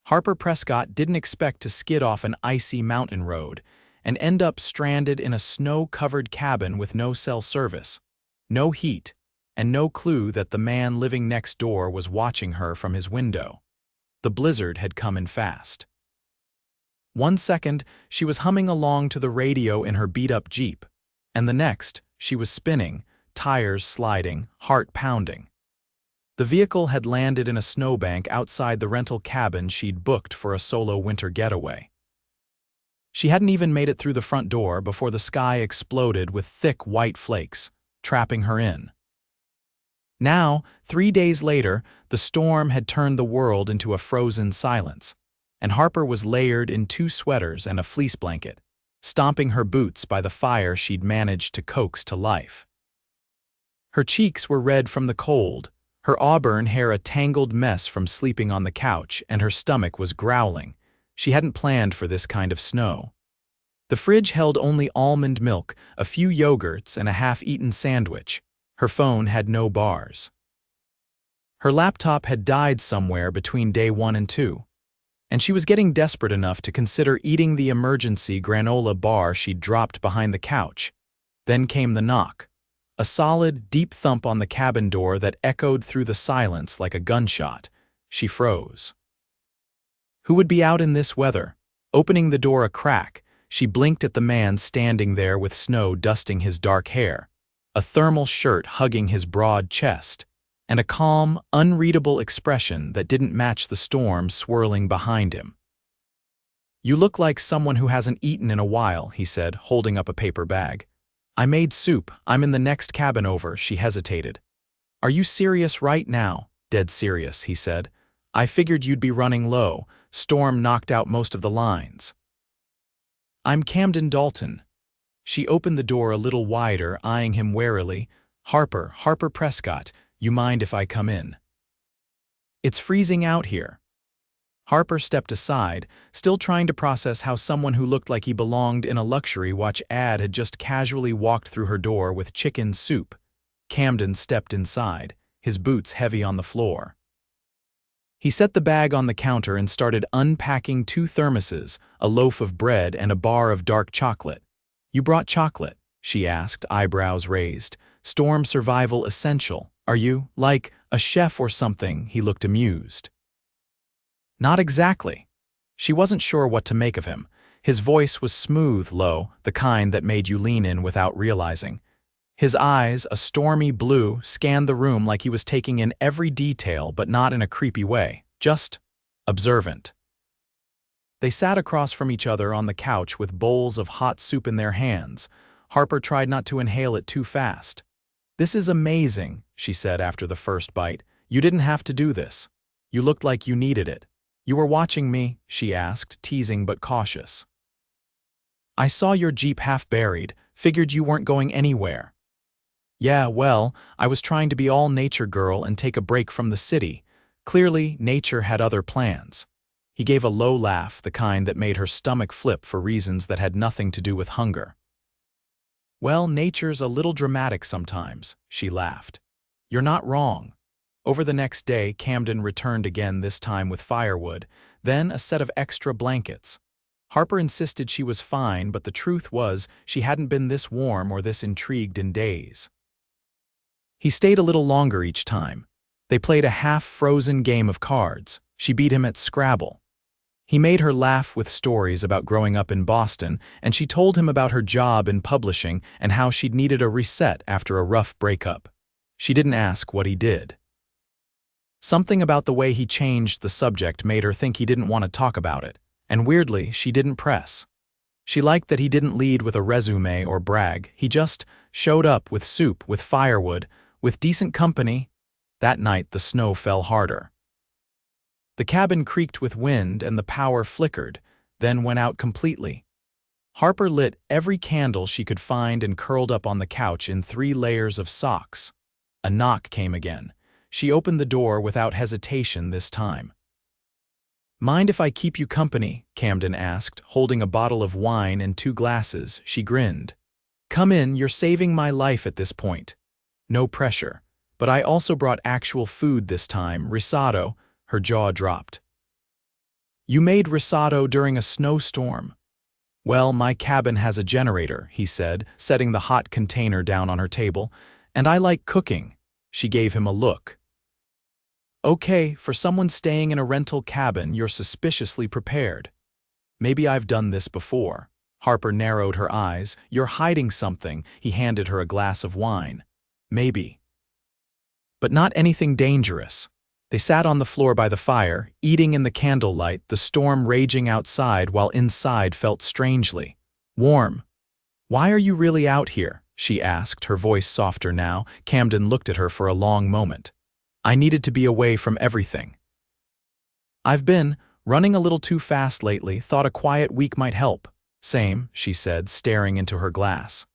Harper Prescott didn't expect to skid off an icy mountain road and end up stranded in a snow-covered cabin with no cell service, no heat, and no clue that the man living next door was watching her from his window. The blizzard had come in fast. One second, she was humming along to the radio in her beat-up Jeep, and the next, she was spinning, tires sliding, heart pounding. The vehicle had landed in a snowbank outside the rental cabin she'd booked for a solo winter getaway. She hadn't even made it through the front door before the sky exploded with thick white flakes, trapping her in. Now, 3 days later, the storm had turned the world into a frozen silence, and Harper was layered in 2 sweaters and a fleece blanket, stomping her boots by the fire she'd managed to coax to life. Her cheeks were red from the cold, her auburn hair a tangled mess from sleeping on the couch, and her stomach was growling. She hadn't planned for this kind of snow. The fridge held only almond milk, a few yogurts, and a half-eaten sandwich. Her phone had no bars. Her laptop had died somewhere between day 1 and 2, and she was getting desperate enough to consider eating the emergency granola bar she'd dropped behind the couch. Then came the knock. A solid, deep thump on the cabin door that echoed through the silence like a gunshot. She froze. Who would be out in this weather? Opening the door a crack, she blinked at the man standing there with snow dusting his dark hair, a thermal shirt hugging his broad chest, and a calm, unreadable expression that didn't match the storm swirling behind him. "You look like someone who hasn't eaten in a while," he said, holding up a paper bag. "I made soup. I'm in the next cabin over," she hesitated. "Are you serious right now?" "Dead serious," he said. "I figured you'd be running low. Storm knocked out most of the lines." "I'm Camden Dalton." She opened the door a little wider, eyeing him warily. Harper Prescott, you mind if I come in?" "It's freezing out here." Harper stepped aside, still trying to process how someone who looked like he belonged in a luxury watch ad had just casually walked through her door with chicken soup. Camden stepped inside, his boots heavy on the floor. He set the bag on the counter and started unpacking 2 thermoses, a loaf of bread and a bar of dark chocolate. "You brought chocolate?" she asked, eyebrows raised. "Storm survival essential. Are you, like, a chef or something?" He looked amused. "Not exactly." She wasn't sure what to make of him. His voice was smooth, low, the kind that made you lean in without realizing. His eyes, a stormy blue, scanned the room like he was taking in every detail, but not in a creepy way, just observant. They sat across from each other on the couch with bowls of hot soup in their hands. Harper tried not to inhale it too fast. "This is amazing," she said after the first bite. "You didn't have to do this. You looked like you needed it." "You were watching me?" she asked, teasing but cautious. "I saw your Jeep half buried, figured you weren't going anywhere." "Yeah, well, I was trying to be all nature girl and take a break from the city. Clearly, nature had other plans." He gave a low laugh, the kind that made her stomach flip for reasons that had nothing to do with hunger. "Well, nature's a little dramatic sometimes," she laughed. "You're not wrong." Over the next day, Camden returned again, this time with firewood, then a set of extra blankets. Harper insisted she was fine, but the truth was she hadn't been this warm or this intrigued in days. He stayed a little longer each time. They played a half-frozen game of cards. She beat him at Scrabble. He made her laugh with stories about growing up in Boston, and she told him about her job in publishing and how she'd needed a reset after a rough breakup. She didn't ask what he did. Something about the way he changed the subject made her think he didn't want to talk about it, and weirdly, she didn't press. She liked that he didn't lead with a resume or brag. He just showed up with soup, with firewood, with decent company. That night, the snow fell harder. The cabin creaked with wind and the power flickered, then went out completely. Harper lit every candle she could find and curled up on the couch in 3 layers of socks. A knock came again. She opened the door without hesitation this time. "Mind if I keep you company?" Camden asked, holding a bottle of wine and 2 glasses. She grinned. "Come in, you're saving my life at this point." No pressure. "But I also brought actual food this time, risotto." Her jaw dropped. You made risotto during a snowstorm. Well, my cabin has a generator, he said, setting the hot container down on her table, and I like cooking. She gave him a look. Okay, for someone staying in a rental cabin, you're suspiciously prepared. Maybe I've done this before. Harper narrowed her eyes. You're hiding something. He handed her a glass of wine. Maybe. But not anything dangerous. They sat on the floor by the fire, eating in the candlelight, the storm raging outside while inside felt strangely warm. Why are you really out here? She asked, her voice softer now. Camden looked at her for a long moment. I needed to be away from everything. I've been running a little too fast lately, thought a quiet week might help. Same, she said, staring into her glass.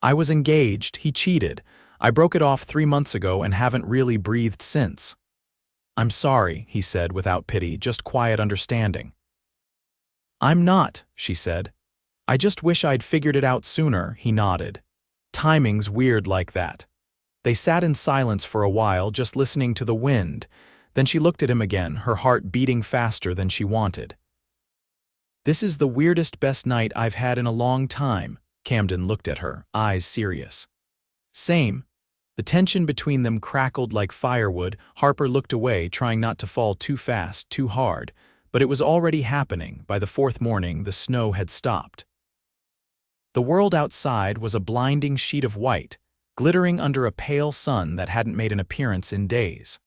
I was engaged, he cheated. I broke it off 3 months ago and haven't really breathed since. I'm sorry, he said without pity, just quiet understanding. I'm not, she said. I just wish I'd figured it out sooner, he nodded. Timing's weird like that. They sat in silence for a while, just listening to the wind. Then she looked at him again, her heart beating faster than she wanted. This is the weirdest best night I've had in a long time. Camden looked at her, eyes serious. Same. The tension between them crackled like firewood. Harper looked away, trying not to fall too fast, too hard. But it was already happening. By the 4th morning, the snow had stopped. The world outside was a blinding sheet of white, glittering under a pale sun that hadn't made an appearance in days.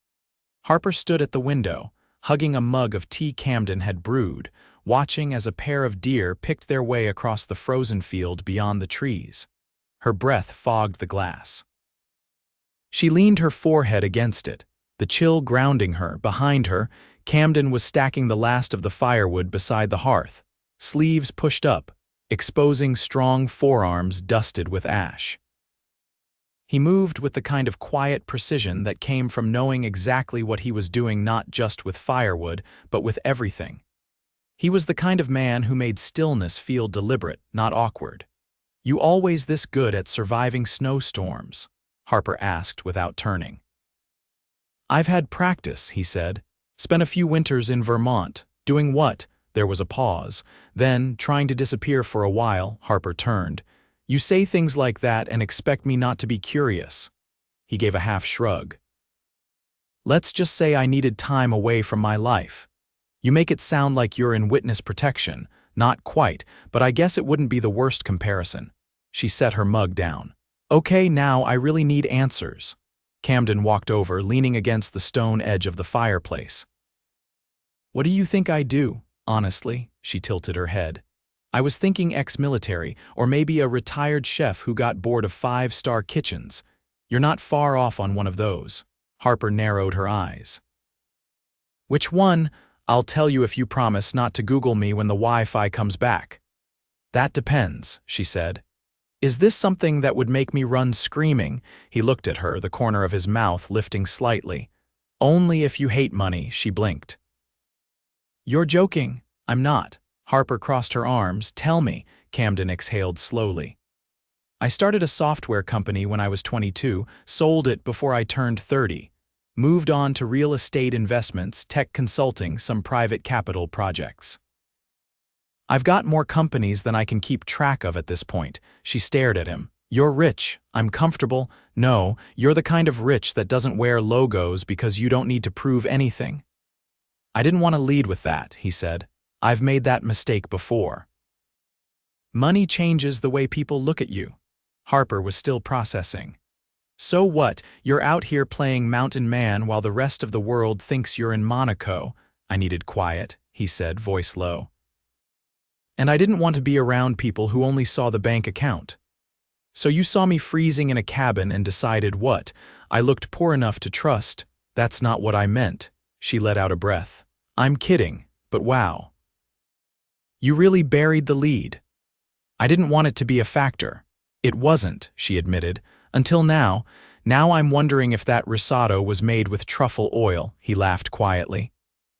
Harper stood at the window, hugging a mug of tea Camden had brewed, watching as a pair of deer picked their way across the frozen field beyond the trees. Her breath fogged the glass. She leaned her forehead against it, the chill grounding her. Behind her, Camden was stacking the last of the firewood beside the hearth, sleeves pushed up, exposing strong forearms dusted with ash. He moved with the kind of quiet precision that came from knowing exactly what he was doing, not just with firewood, but with everything. He was the kind of man who made stillness feel deliberate, not awkward. You always this good at surviving snowstorms? Harper asked without turning. I've had practice, he said. Spent a few winters in Vermont. Doing what? There was a pause. Then, trying to disappear for a while, Harper turned. You say things like that and expect me not to be curious. He gave a half shrug. Let's just say I needed time away from my life. You make it sound like you're in witness protection. Not quite, but I guess it wouldn't be the worst comparison. She set her mug down. Okay, now I really need answers. Camden walked over, leaning against the stone edge of the fireplace. What do you think I do, honestly? She tilted her head. I was thinking ex-military, or maybe a retired chef who got bored of 5-star kitchens. You're not far off on one of those. Harper narrowed her eyes. Which one? I'll tell you if you promise not to Google me when the Wi-Fi comes back. That depends, she said. Is this something that would make me run screaming? He looked at her, the corner of his mouth lifting slightly. Only if you hate money, she blinked. You're joking. I'm not. Harper crossed her arms. Tell me, Camden exhaled slowly. I started a software company when I was 22, sold it before I turned 30. Moved on to real estate investments, tech consulting, some private capital projects. I've got more companies than I can keep track of at this point. She stared at him. You're rich. I'm comfortable. No, you're the kind of rich that doesn't wear logos because you don't need to prove anything. I didn't want to lead with that, he said. I've made that mistake before. Money changes the way people look at you. Harper was still processing. So what? You're out here playing mountain man while the rest of the world thinks you're in Monaco. I needed quiet, he said, voice low. And I didn't want to be around people who only saw the bank account. So you saw me freezing in a cabin and decided what? I looked poor enough to trust. That's not what I meant. She let out a breath. I'm kidding, but wow. You really buried the lead. I didn't want it to be a factor. It wasn't, she admitted, until now. Now I'm wondering if that risotto was made with truffle oil, he laughed quietly.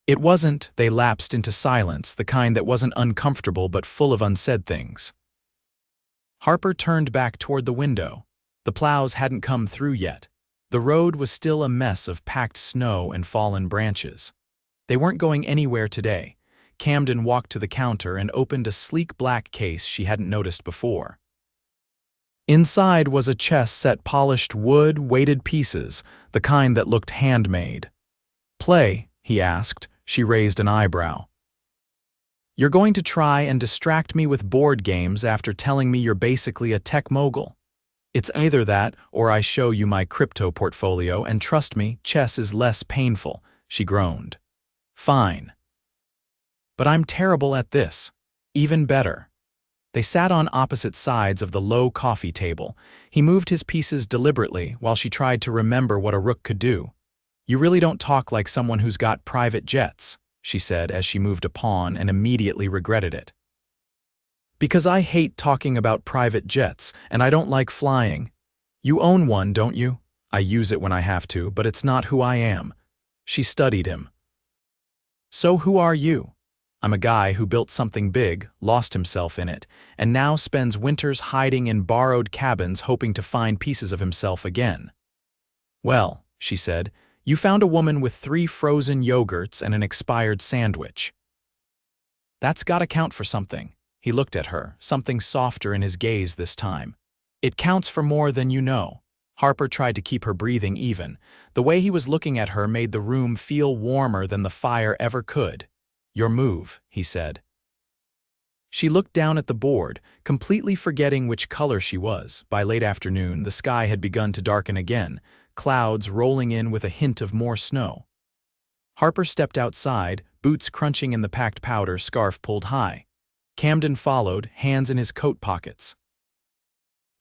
It wasn't. They lapsed into silence, the kind that wasn't uncomfortable but full of unsaid things. Harper turned back toward the window. The plows hadn't come through yet. The road was still a mess of packed snow and fallen branches. They weren't going anywhere today. Camden walked to the counter and opened a sleek black case she hadn't noticed before. Inside was a chest set polished wood, weighted pieces, the kind that looked handmade. "Play?" he asked. She raised an eyebrow. "You're going to try and distract me with board games after telling me you're basically a tech mogul. It's either that or I show you my crypto portfolio, and trust me, chess is less painful," she groaned. "Fine. But I'm terrible at this. Even better." They sat on opposite sides of the low coffee table. He moved his pieces deliberately while she tried to remember what a rook could do. "You really don't talk like someone who's got private jets," she said as she moved a pawn and immediately regretted it. "Because I hate talking about private jets, and I don't like flying. You own one, don't you?" "I use it when I have to, but it's not who I am." She studied him. "So who are you?" "I'm a guy who built something big, lost himself in it, and now spends winters hiding in borrowed cabins hoping to find pieces of himself again." "Well," she said, "you found a woman with 3 frozen yogurts and an expired sandwich. That's gotta count for something." He looked at her, something softer in his gaze this time. "It counts for more than you know." Harper tried to keep her breathing even. The way he was looking at her made the room feel warmer than the fire ever could. "Your move," he said. She looked down at the board, completely forgetting which color she was. By late afternoon, the sky had begun to darken again, clouds rolling in with a hint of more snow. Harper stepped outside, boots crunching in the packed powder, scarf pulled high. Camden followed, hands in his coat pockets.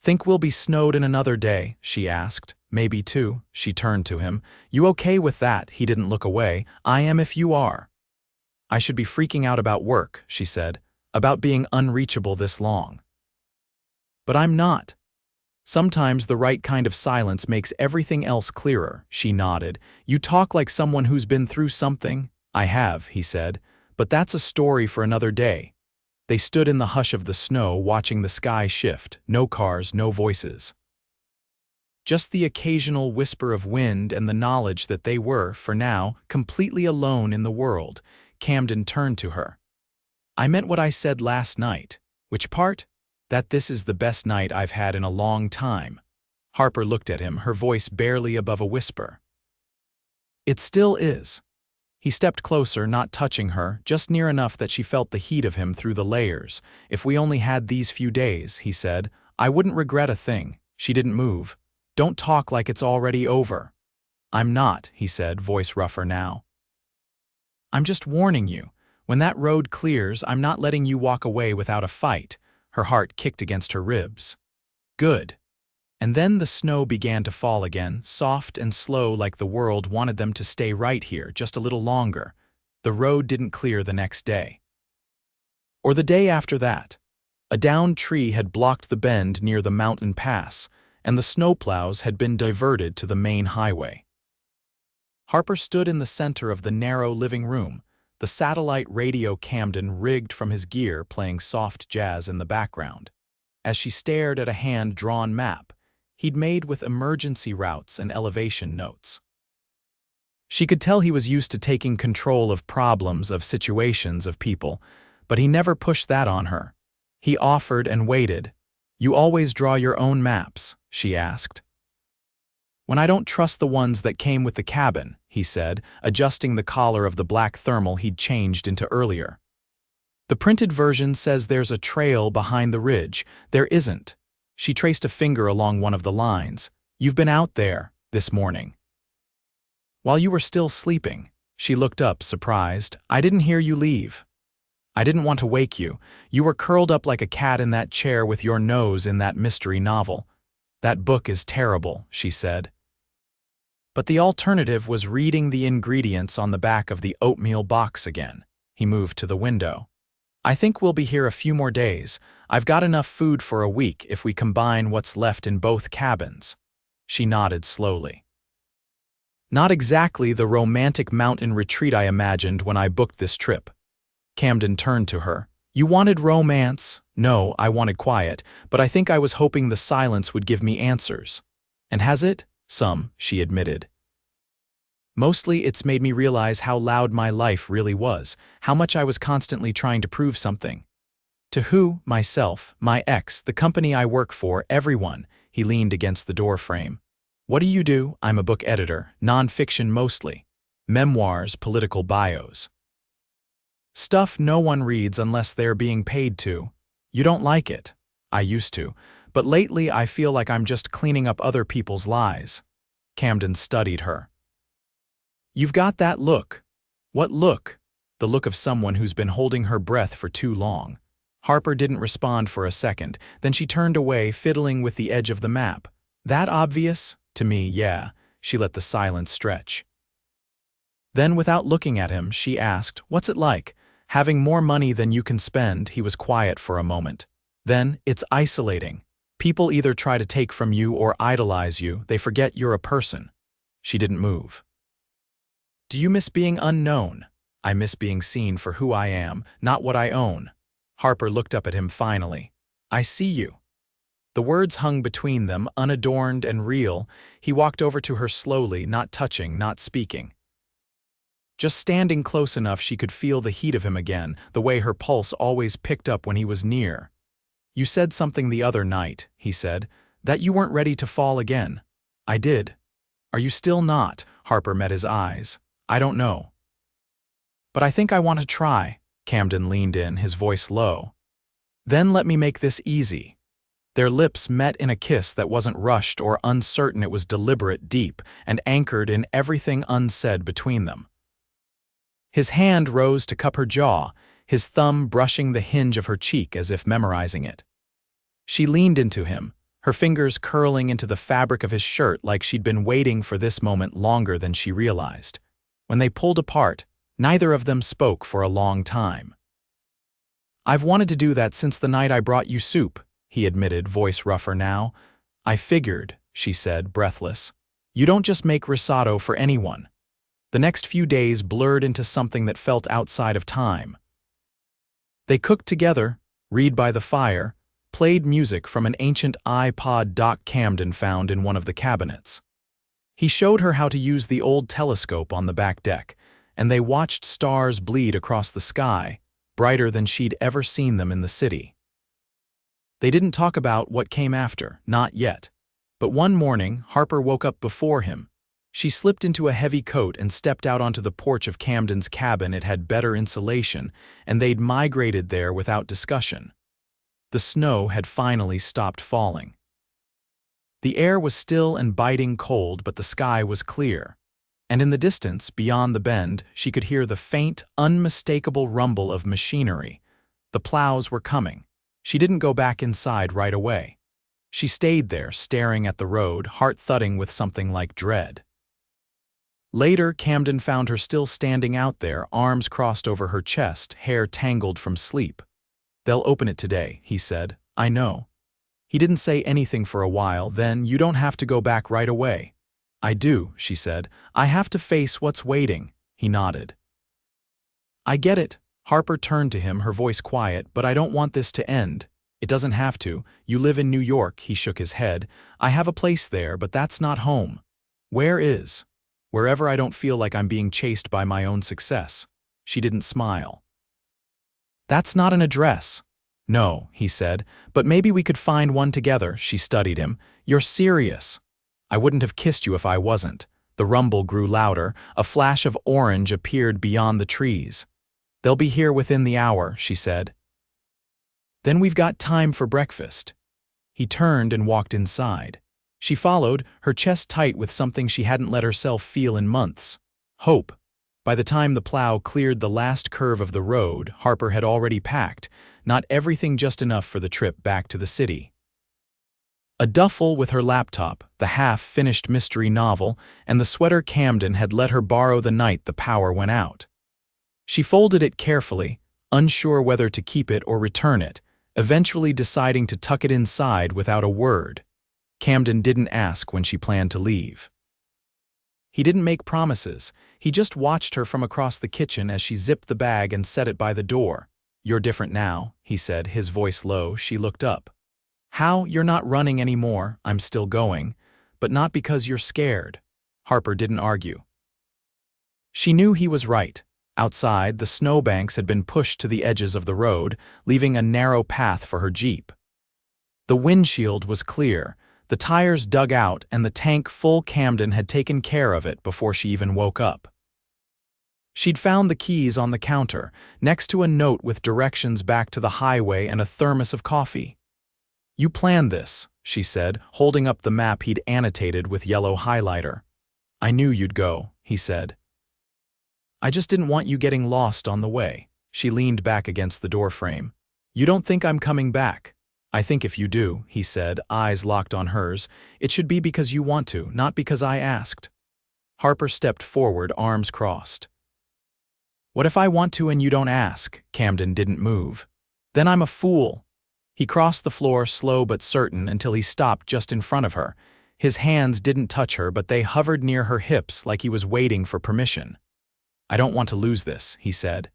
"Think we'll be snowed in another day?" she asked. "Maybe 2. She turned to him. "You okay with that?" He didn't look away. "I am if you are." "I should be freaking out about work," she said, "about being unreachable this long." "But I'm not. Sometimes the right kind of silence makes everything else clearer," she nodded. "You talk like someone who's been through something." "I have," he said, "but that's a story for another day." They stood in the hush of the snow, watching the sky shift. No cars, no voices. Just the occasional whisper of wind and the knowledge that they were, for now, completely alone in the world. Camden turned to her. "I meant what I said last night." "Which part?" "That this is the best night I've had in a long time." Harper looked at him, her voice barely above a whisper. "It still is." He stepped closer, not touching her, just near enough that she felt the heat of him through the layers. "If we only had these few days," he said, "I wouldn't regret a thing." She didn't move. "Don't talk like it's already over." "I'm not," he said, voice rougher now. "I'm just warning you. When that road clears, I'm not letting you walk away without a fight." Her heart kicked against her ribs. "Good." And then the snow began to fall again, soft and slow, like the world wanted them to stay right here just a little longer. The road didn't clear the next day. Or the day after that. A downed tree had blocked the bend near the mountain pass, and the snowplows had been diverted to the main highway. Harper stood in the center of the narrow living room, the satellite radio Camden rigged from his gear playing soft jazz in the background. As she stared at a hand-drawn map he'd made with emergency routes and elevation notes. She could tell he was used to taking control of problems, of situations, of people, but he never pushed that on her. He offered and waited. "You always draw your own maps?" she asked. "When I don't trust the ones that came with the cabin," he said, adjusting the collar of the black thermal he'd changed into earlier. "The printed version says there's a trail behind the ridge. There isn't." She traced a finger along one of the lines. "You've been out there this morning." "While you were still sleeping." She looked up, surprised. "I didn't hear you leave." "I didn't want to wake you. You were curled up like a cat in that chair with your nose in that mystery novel." "That book is terrible," she said. But the alternative was reading the ingredients on the back of the oatmeal box again. He moved to the window. "I think we'll be here a few more days. I've got enough food for a week if we combine what's left in both cabins." She nodded slowly. "Not exactly the romantic mountain retreat I imagined when I booked this trip." Camden turned to her. "You wanted romance?" "No, I wanted quiet, but I think I was hoping the silence would give me answers." "And has it?" "Some," she admitted. Mostly it's made me realize how loud my life really was, how much I was constantly trying to prove something. To who? Myself, my ex, the company I work for, everyone. He leaned against the door frame. What do you do? I'm a book editor, non-fiction mostly. Memoirs, political bios. Stuff no one reads unless they're being paid to. You don't like it. I used to, but lately I feel like I'm just cleaning up other people's lies. Camden studied her. You've got that look. What look? The look of someone who's been holding her breath for too long. Harper didn't respond for a second, then she turned away, fiddling with the edge of the map. That obvious? To me, yeah. She let the silence stretch. Then, without looking at him, she asked, what's it like? Having more money than you can spend. He was quiet for a moment. Then, it's isolating. People either try to take from you or idolize you. They forget you're a person. She didn't move. Do you miss being unknown? I miss being seen for who I am, not what I own. Harper looked up at him finally. I see you. The words hung between them, unadorned and real. He walked over to her slowly, not touching, not speaking. Just standing close enough she could feel the heat of him again, the way her pulse always picked up when he was near. You said something the other night, he said, that you weren't ready to fall again. I did. Are you still not? Harper met his eyes. I don't know. But I think I want to try. Camden leaned in, his voice low. Then let me make this easy. Their lips met in a kiss that wasn't rushed or uncertain. It was deliberate, deep, and anchored in everything unsaid between them. His hand rose to cup her jaw, his thumb brushing the hinge of her cheek as if memorizing it. She leaned into him, her fingers curling into the fabric of his shirt like she'd been waiting for this moment longer than she realized. When they pulled apart, neither of them spoke for a long time. I've wanted to do that since the night I brought you soup, he admitted, voice rougher now. I figured, she said, breathless. You don't just make risotto for anyone. The next few days blurred into something that felt outside of time. They cooked together, read by the fire, played music from an ancient iPod Doc Camden found in one of the cabinets. He showed her how to use the old telescope on the back deck, and they watched stars bleed across the sky, brighter than she'd ever seen them in the city. They didn't talk about what came after, not yet. But one morning, Harper woke up before him. She slipped into a heavy coat and stepped out onto the porch of Camden's cabin. It had better insulation, and they'd migrated there without discussion. The snow had finally stopped falling. The air was still and biting cold, but the sky was clear. And in the distance, beyond the bend, she could hear the faint, unmistakable rumble of machinery. The plows were coming. She didn't go back inside right away. She stayed there, staring at the road, heart thudding with something like dread. Later, Camden found her still standing out there, arms crossed over her chest, hair tangled from sleep. They'll open it today, he said. I know. He didn't say anything for a while. Then, you don't have to go back right away. I do, she said. I have to face what's waiting. He nodded. I get it. Harper turned to him, her voice quiet, but I don't want this to end. It doesn't have to. You live in New York, he shook his head. I have a place there, but that's not home. Where is? Wherever I don't feel like I'm being chased by my own success. She didn't smile. That's not an address. No, he said, but maybe we could find one together. She studied him. You're serious. I wouldn't have kissed you if I wasn't. The rumble grew louder. A flash of orange appeared beyond the trees. They'll be here within the hour, she said. Then we've got time for breakfast. He turned and walked inside. She followed, her chest tight with something she hadn't let herself feel in months. Hope. By the time the plow cleared the last curve of the road, Harper had already packed, not everything, just enough for the trip back to the city. A duffel with her laptop, the half-finished mystery novel, and the sweater Camden had let her borrow the night the power went out. She folded it carefully, unsure whether to keep it or return it, eventually deciding to tuck it inside without a word. Camden didn't ask when she planned to leave. He didn't make promises. He just watched her from across the kitchen as she zipped the bag and set it by the door. You're different now, he said, his voice low. She looked up. How? You're not running anymore. I'm still going. But not because you're scared. Harper didn't argue. She knew he was right. Outside, the snowbanks had been pushed to the edges of the road, leaving a narrow path for her Jeep. The windshield was clear, the tires dug out, and the tank full. Camden had taken care of it before she even woke up. She'd found the keys on the counter, next to a note with directions back to the highway and a thermos of coffee. "You planned this," she said, holding up the map he'd annotated with yellow highlighter. "I knew you'd go," he said. "I just didn't want you getting lost on the way." She leaned back against the doorframe. "You don't think I'm coming back?" "I think if you do," he said, eyes locked on hers, "it should be because you want to, not because I asked." Harper stepped forward, arms crossed. "What if I want to and you don't ask?" Camden didn't move. "Then I'm a fool." He crossed the floor, slow but certain, until he stopped just in front of her. His hands didn't touch her, but they hovered near her hips like he was waiting for permission. "I don't want to lose this," he said.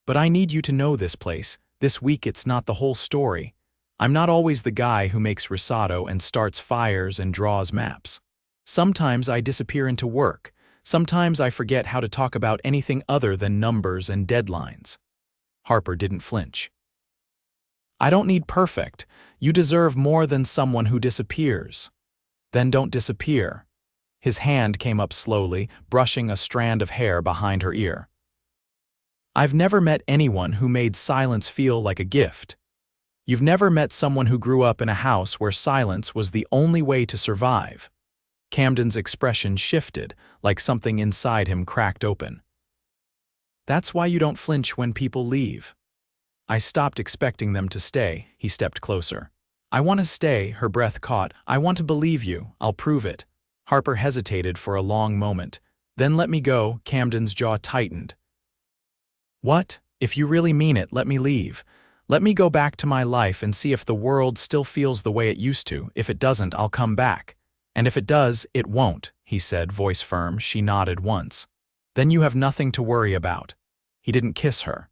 "But I need you to know this place. This week it's not the whole story. I'm not always the guy who makes risotto and starts fires and draws maps. Sometimes I disappear into work. Sometimes I forget how to talk about anything other than numbers and deadlines." Harper didn't flinch. "I don't need perfect. You deserve more than someone who disappears." "Then don't disappear." His hand came up slowly, brushing a strand of hair behind her ear. "I've never met anyone who made silence feel like a gift. You've never met someone who grew up in a house where silence was the only way to survive." Camden's expression shifted, like something inside him cracked open. "That's why you don't flinch when people leave." "I stopped expecting them to stay." He stepped closer. "I want to stay," her breath caught. "I want to believe you. I'll prove it." Harper hesitated for a long moment. "Then let me go." Camden's jaw tightened. "What? If you really mean it, let me leave. Let me go back to my life and see if the world still feels the way it used to. If it doesn't, I'll come back. And if it does, it won't," he said, voice firm. She nodded once. "Then you have nothing to worry about." He didn't kiss her.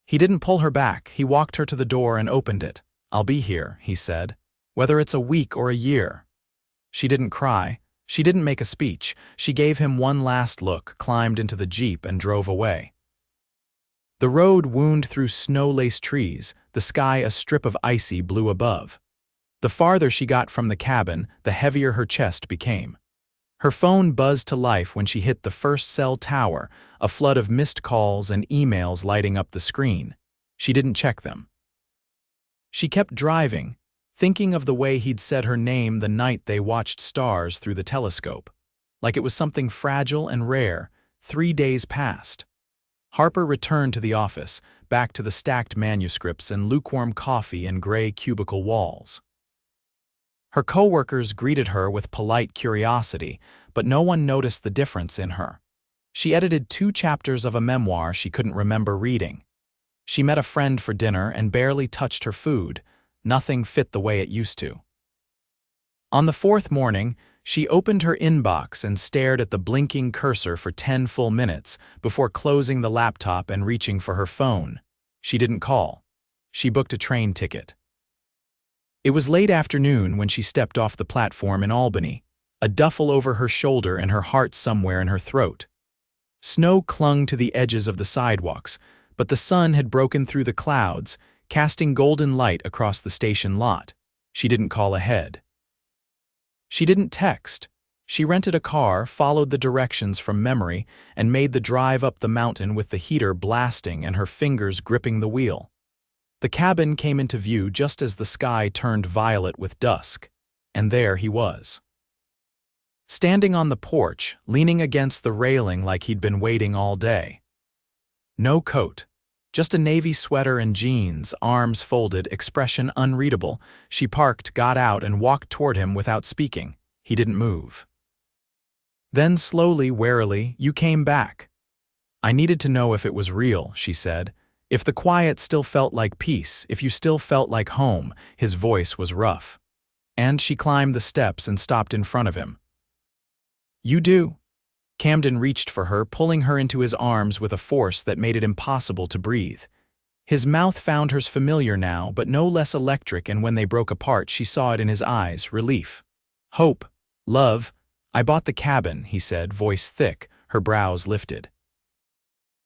He didn't pull her back. He walked her to the door and opened it. "I'll be here," he said, "whether it's a week or a year." She didn't cry. She didn't make a speech. She gave him one last look, climbed into the Jeep, and drove away. The road wound through snow-laced trees, the sky a strip of icy blue above. The farther she got from the cabin, the heavier her chest became. Her phone buzzed to life when she hit the first cell tower, a flood of missed calls and emails lighting up the screen. She didn't check them. She kept driving, thinking of the way he'd said her name the night they watched stars through the telescope. Like it was something fragile and rare. 3 days passed. Harper returned to the office, back to the stacked manuscripts and lukewarm coffee and gray cubicle walls. Her coworkers greeted her with polite curiosity, but no one noticed the difference in her. She edited 2 chapters of a memoir she couldn't remember reading. She met a friend for dinner and barely touched her food. Nothing fit the way it used to. On the 4th morning, she opened her inbox and stared at the blinking cursor for 10 full minutes before closing the laptop and reaching for her phone. She didn't call. She booked a train ticket. It was late afternoon when she stepped off the platform in Albany, a duffel over her shoulder and her heart somewhere in her throat. Snow clung to the edges of the sidewalks, but the sun had broken through the clouds, casting golden light across the station lot. She didn't call ahead. She didn't text. She rented a car, followed the directions from memory, and made the drive up the mountain with the heater blasting and her fingers gripping the wheel. The cabin came into view just as the sky turned violet with dusk, and there he was. Standing on the porch, leaning against the railing like he'd been waiting all day. No coat, just a navy sweater and jeans, arms folded, expression unreadable. She parked, got out, and walked toward him without speaking. He didn't move. Then slowly, warily, "You came back." "I needed to know if it was real," she said. "If the quiet still felt like peace, if you still felt like home." His voice was rough. And she climbed the steps and stopped in front of him. "You do." Camden reached for her, pulling her into his arms with a force that made it impossible to breathe. His mouth found hers familiar now, but no less electric, and when they broke apart, she saw it in his eyes, relief. "Hope. Love. I bought the cabin," he said, voice thick, her brows lifted.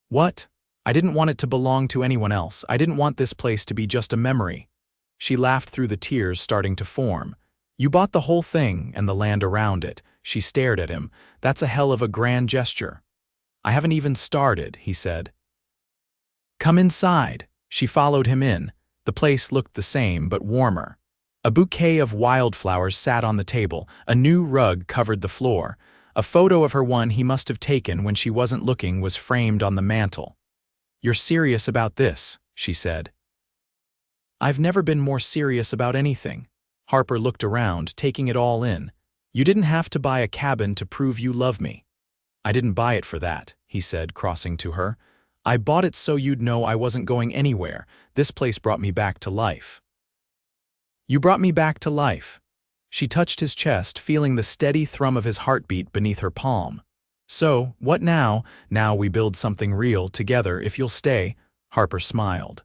What? I didn't want it to belong to anyone else. I didn't want this place to be just a memory. She laughed through the tears starting to form. You bought the whole thing and the land around it. She stared at him. That's a hell of a grand gesture. I haven't even started, he said. Come inside. She followed him in. The place looked the same, but warmer. A bouquet of wildflowers sat on the table. A new rug covered the floor. A photo of her one he must have taken when she wasn't looking was framed on the mantel. You're serious about this, she said. I've never been more serious about anything. Harper looked around, taking it all in. You didn't have to buy a cabin to prove you love me. I didn't buy it for that, he said, crossing to her. I bought it so you'd know I wasn't going anywhere. This place brought me back to life. You brought me back to life. She touched his chest, feeling the steady thrum of his heartbeat beneath her palm. So, what now? Now we build something real together if you'll stay, Harper smiled.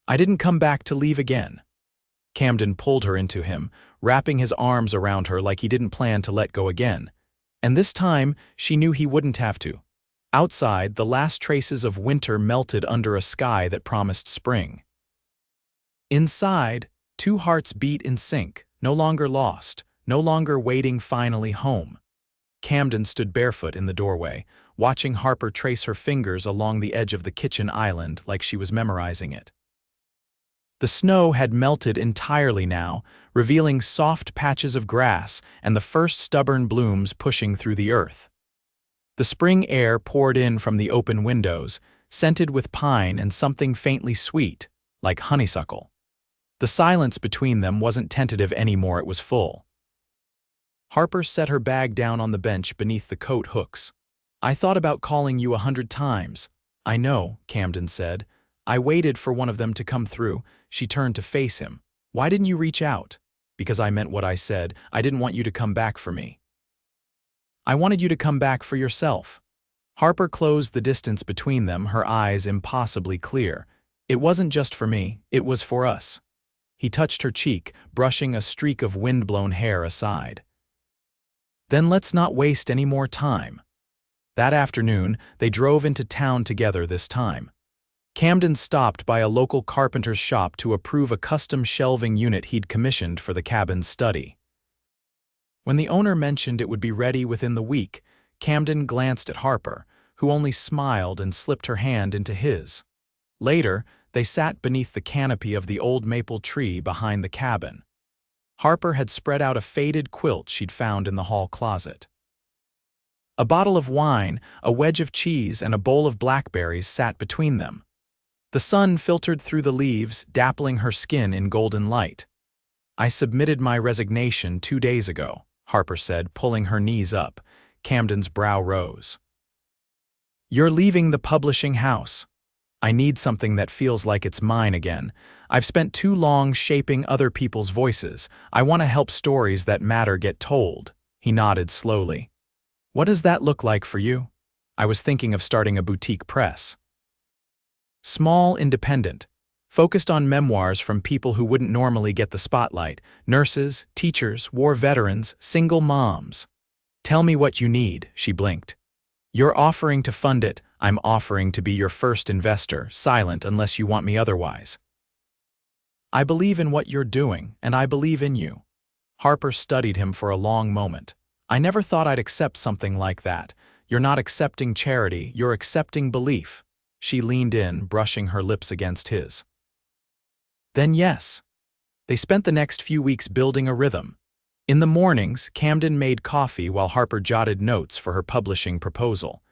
I didn't come back to leave again. Camden pulled her into him, wrapping his arms around her like he didn't plan to let go again. And this time, she knew he wouldn't have to. Outside, the last traces of winter melted under a sky that promised spring. Inside, two hearts beat in sync, no longer lost, no longer waiting finally home. Camden stood barefoot in the doorway, watching Harper trace her fingers along the edge of the kitchen island like she was memorizing it. The snow had melted entirely now, revealing soft patches of grass and the first stubborn blooms pushing through the earth. The spring air poured in from the open windows, scented with pine and something faintly sweet, like honeysuckle. The silence between them wasn't tentative anymore, it was full. Harper set her bag down on the bench beneath the coat hooks. I thought about calling you 100 times. I know, Camden said. I waited for one of them to come through. She turned to face him. Why didn't you reach out? Because I meant what I said. I didn't want you to come back for me. I wanted you to come back for yourself. Harper closed the distance between them, her eyes impossibly clear. It wasn't just for me, it was for us. He touched her cheek, brushing a streak of wind-blown hair aside. Then let's not waste any more time. That afternoon, they drove into town together this time. Camden stopped by a local carpenter's shop to approve a custom shelving unit he'd commissioned for the cabin's study. When the owner mentioned it would be ready within the week, Camden glanced at Harper, who only smiled and slipped her hand into his. Later, they sat beneath the canopy of the old maple tree behind the cabin. Harper had spread out a faded quilt she'd found in the hall closet. A bottle of wine, a wedge of cheese, and a bowl of blackberries sat between them. The sun filtered through the leaves, dappling her skin in golden light. I submitted my resignation 2 days ago, Harper said, pulling her knees up. Camden's brow rose. You're leaving the publishing house. I need something that feels like it's mine again. I've spent too long shaping other people's voices. I want to help stories that matter get told. He nodded slowly. What does that look like for you? I was thinking of starting a boutique press. Small, independent, focused on memoirs from people who wouldn't normally get the spotlight. Nurses, teachers, war veterans, single moms. Tell me what you need, she blinked. You're offering to fund it. I'm offering to be your first investor, silent unless you want me otherwise. I believe in what you're doing, and I believe in you. Harper studied him for a long moment. I never thought I'd accept something like that. You're not accepting charity, you're accepting belief. She leaned in, brushing her lips against his. Then yes. They spent the next few weeks building a rhythm. In the mornings, Camden made coffee while Harper jotted notes for her publishing proposal.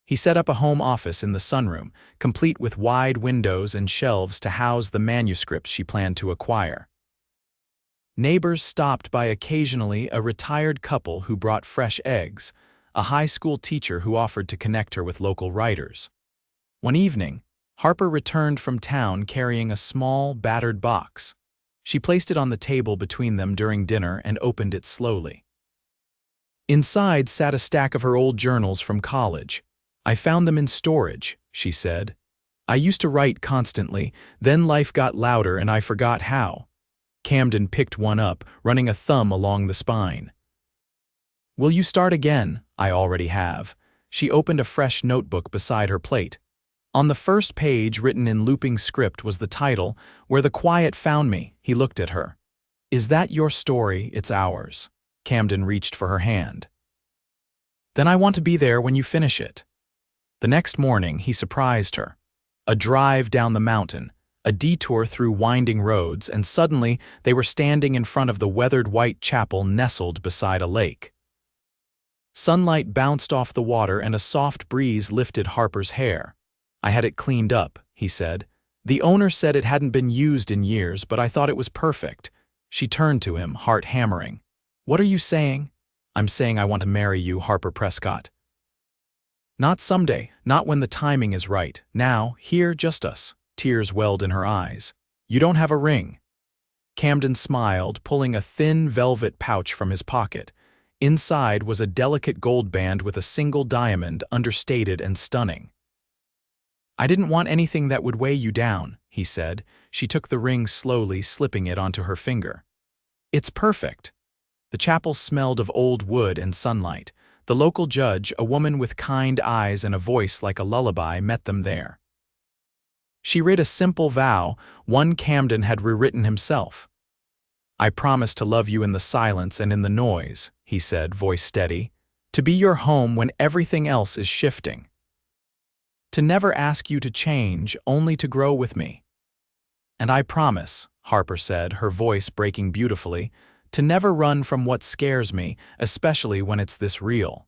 He set up a home office in the sunroom, complete with wide windows and shelves to house the manuscripts she planned to acquire. Neighbors stopped by occasionally, a retired couple who brought fresh eggs, a high school teacher who offered to connect her with local writers. One evening, Harper returned from town carrying a small, battered box. She placed it on the table between them during dinner and opened it slowly. Inside sat a stack of her old journals from college. I found them in storage, she said. I used to write constantly, then life got louder and I forgot how. Camden picked one up, running a thumb along the spine. Will you start again? I already have. She opened a fresh notebook beside her plate. On the first page, written in looping script, was the title, Where the Quiet Found Me. He looked at her. Is that your story? It's ours. Camden reached for her hand. Then I want to be there when you finish it. The next morning, he surprised her. A drive down the mountain, a detour through winding roads, and suddenly they were standing in front of the weathered white chapel nestled beside a lake. Sunlight bounced off the water and a soft breeze lifted Harper's hair. I had it cleaned up, he said. The owner said it hadn't been used in years, but I thought it was perfect. She turned to him, heart hammering. What are you saying? I'm saying I want to marry you, Harper Prescott. Not someday, not when the timing is right. Now, here, just us. Tears welled in her eyes. You don't have a ring. Camden smiled, pulling a thin velvet pouch from his pocket. Inside was a delicate gold band with a single diamond, understated and stunning. I didn't want anything that would weigh you down, he said. She took the ring slowly, slipping it onto her finger. It's perfect. The chapel smelled of old wood and sunlight. The local judge, a woman with kind eyes and a voice like a lullaby, met them there. She read a simple vow, one Camden had rewritten himself. I promise to love you in the silence and in the noise, he said, voice steady, to be your home when everything else is shifting. To never ask you to change, only to grow with me. And I promise, Harper said, her voice breaking beautifully, to never run from what scares me, especially when it's this real.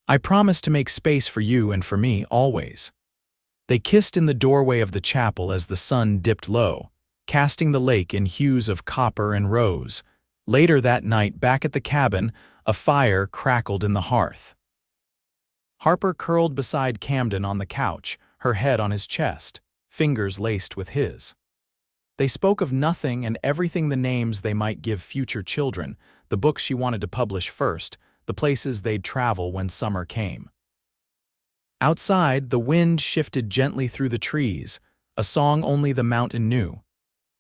I promise to make space for you and for me, always. They kissed in the doorway of the chapel as the sun dipped low, casting the lake in hues of copper and rose. Later that night, back at the cabin, a fire crackled in the hearth. Harper curled beside Camden on the couch, her head on his chest, fingers laced with his. They spoke of nothing and everything, the names they might give future children, the books she wanted to publish first, the places they'd travel when summer came. Outside, the wind shifted gently through the trees, a song only the mountain knew.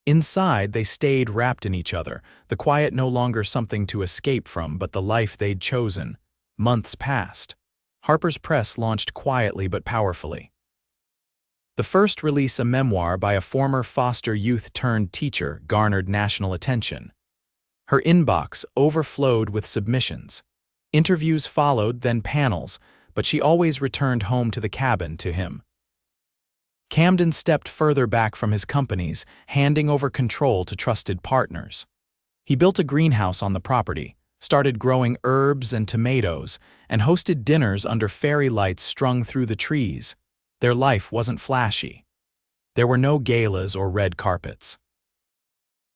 Inside, they stayed wrapped in each other, the quiet no longer something to escape from, but the life they'd chosen. Months passed. Harper's Press launched quietly but powerfully. The first release, a memoir by a former foster youth-turned-teacher, garnered national attention. Her inbox overflowed with submissions. Interviews followed, then panels, but she always returned home to the cabin, to him. Camden stepped further back from his companies, handing over control to trusted partners. He built a greenhouse on the property, started growing herbs and tomatoes, and hosted dinners under fairy lights strung through the trees. Their life wasn't flashy. There were no galas or red carpets.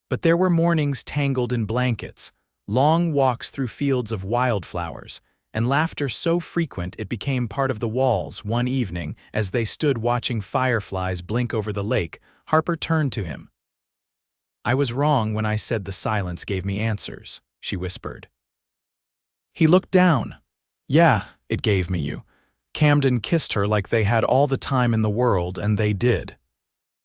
But there were mornings tangled in blankets, long walks through fields of wildflowers, and laughter so frequent it became part of the walls. One evening, as they stood watching fireflies blink over the lake, Harper turned to him. I was wrong when I said the silence gave me answers, she whispered. He looked down. Yeah, it gave me you. Camden kissed her like they had all the time in the world, and they did.